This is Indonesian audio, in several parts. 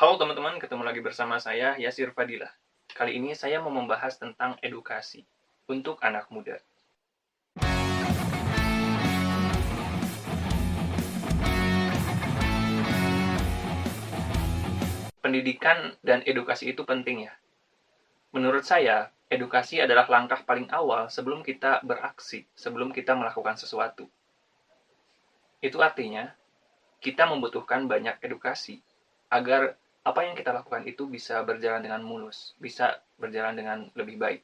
Halo teman-teman, ketemu lagi bersama saya, Yasir Fadilah. Kali ini saya mau membahas tentang edukasi untuk anak muda. Pendidikan dan edukasi itu penting ya. Menurut saya, edukasi adalah langkah paling awal sebelum kita beraksi, sebelum kita melakukan sesuatu. Itu artinya, kita membutuhkan banyak edukasi agar apa yang kita lakukan itu bisa berjalan dengan mulus, bisa berjalan dengan lebih baik.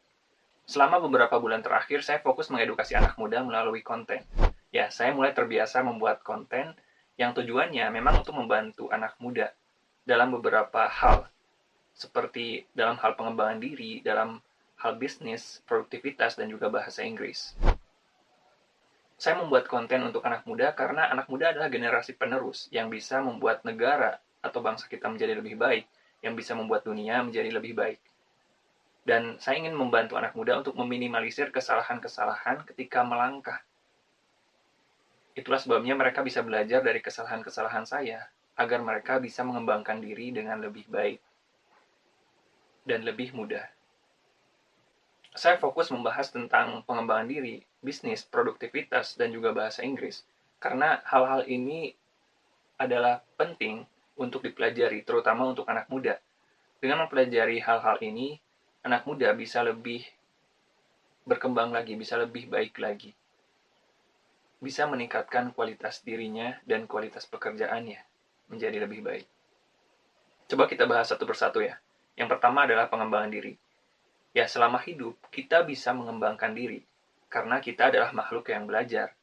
Selama beberapa bulan terakhir, saya fokus mengedukasi anak muda melalui konten. Ya, saya mulai terbiasa membuat konten yang tujuannya memang untuk membantu anak muda dalam beberapa hal, seperti dalam hal pengembangan diri, dalam hal bisnis, produktivitas, dan juga bahasa Inggris. Saya membuat konten untuk anak muda karena anak muda adalah generasi penerus yang bisa membuat negara atau bangsa kita menjadi lebih baik, yang bisa membuat dunia menjadi lebih baik. Dan saya ingin membantu anak muda untuk meminimalisir kesalahan-kesalahan ketika melangkah. Itulah sebabnya mereka bisa belajar dari kesalahan-kesalahan saya, agar mereka bisa mengembangkan diri dengan lebih baik dan lebih mudah. Saya fokus membahas tentang pengembangan diri, bisnis, produktivitas, dan juga bahasa Inggris, karena hal-hal ini adalah penting untuk dipelajari, terutama untuk anak muda. Dengan mempelajari hal-hal ini, anak muda bisa lebih berkembang lagi, bisa lebih baik lagi. Bisa meningkatkan kualitas dirinya dan kualitas pekerjaannya menjadi lebih baik. Coba kita bahas satu persatu ya. Yang pertama adalah pengembangan diri. Ya, selama hidup, kita bisa mengembangkan diri, karena kita adalah makhluk yang belajar.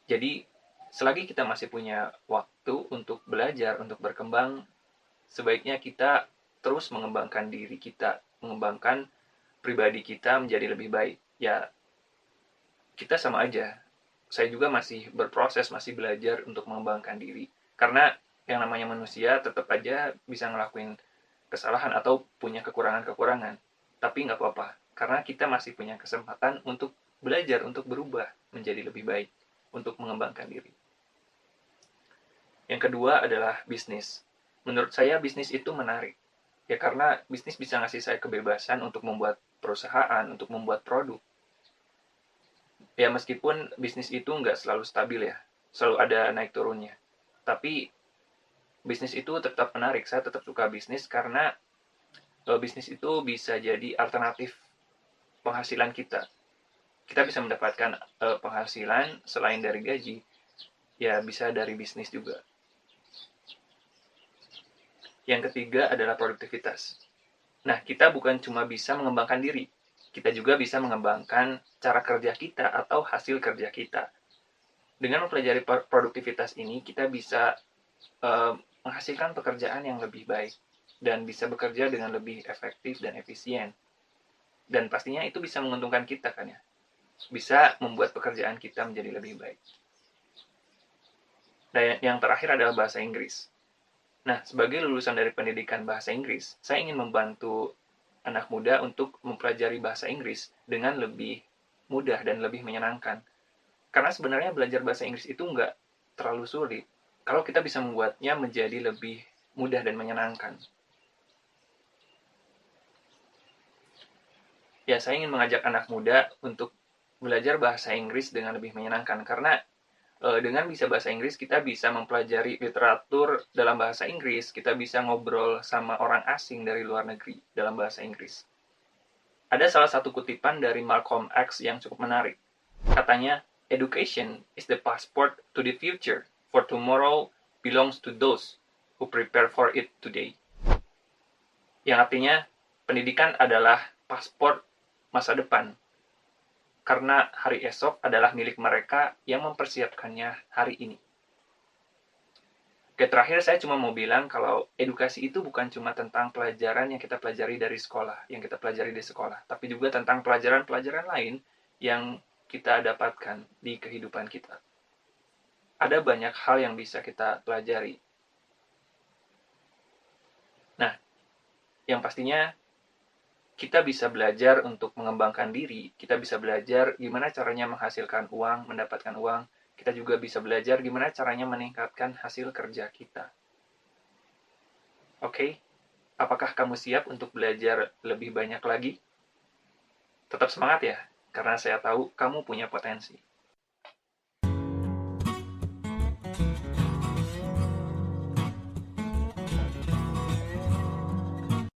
Jadi, selagi kita masih punya waktu untuk belajar, untuk berkembang, sebaiknya kita terus mengembangkan diri kita, mengembangkan pribadi kita menjadi lebih baik. Ya, kita sama aja. Saya juga masih berproses, masih belajar untuk mengembangkan diri. Karena yang namanya manusia tetap aja bisa ngelakuin kesalahan atau punya kekurangan-kekurangan. Tapi nggak apa-apa, karena kita masih punya kesempatan untuk belajar, untuk berubah menjadi lebih baik, untuk mengembangkan diri. Yang kedua adalah bisnis. Menurut saya bisnis itu menarik. Ya karena bisnis bisa ngasih saya kebebasan untuk membuat perusahaan, untuk membuat produk. Ya meskipun bisnis itu nggak selalu stabil ya, selalu ada naik turunnya. Tapi bisnis itu tetap menarik, saya tetap suka bisnis karena bisnis itu bisa jadi alternatif penghasilan kita. Kita bisa mendapatkan penghasilan selain dari gaji, ya bisa dari bisnis juga. Yang ketiga adalah produktivitas. Nah, kita bukan cuma bisa mengembangkan diri, kita juga bisa mengembangkan cara kerja kita atau hasil kerja kita. Dengan mempelajari produktivitas ini, kita bisa menghasilkan pekerjaan yang lebih baik dan bisa bekerja dengan lebih efektif dan efisien. Dan pastinya itu bisa menguntungkan kita kan ya. Bisa membuat pekerjaan kita menjadi lebih baik. Dan yang terakhir adalah bahasa Inggris. Nah, sebagai lulusan dari pendidikan bahasa Inggris, saya ingin membantu anak muda untuk mempelajari bahasa Inggris dengan lebih mudah dan lebih menyenangkan. Karena sebenarnya belajar bahasa Inggris itu nggak terlalu sulit, kalau kita bisa membuatnya menjadi lebih mudah dan menyenangkan. Ya, saya ingin mengajak anak muda untuk belajar bahasa Inggris dengan lebih menyenangkan, karena dengan bisa bahasa Inggris, kita bisa mempelajari literatur dalam bahasa Inggris, kita bisa ngobrol sama orang asing dari luar negeri dalam bahasa Inggris. Ada salah satu kutipan dari Malcolm X yang cukup menarik. Katanya, education is the passport to the future, for tomorrow belongs to those who prepare for it today. Yang artinya, pendidikan adalah paspor masa depan, karena hari esok adalah milik mereka yang mempersiapkannya hari ini. Oke, terakhir saya cuma mau bilang kalau edukasi itu bukan cuma tentang pelajaran yang kita pelajari dari sekolah, yang kita pelajari di sekolah, tapi juga tentang pelajaran-pelajaran lain yang kita dapatkan di kehidupan kita. Ada banyak hal yang bisa kita pelajari. Nah, yang pastinya kita bisa belajar untuk mengembangkan diri, kita bisa belajar gimana caranya menghasilkan uang, mendapatkan uang, kita juga bisa belajar gimana caranya meningkatkan hasil kerja kita. Oke, apakah kamu siap untuk belajar lebih banyak lagi? Tetap semangat ya, karena saya tahu kamu punya potensi.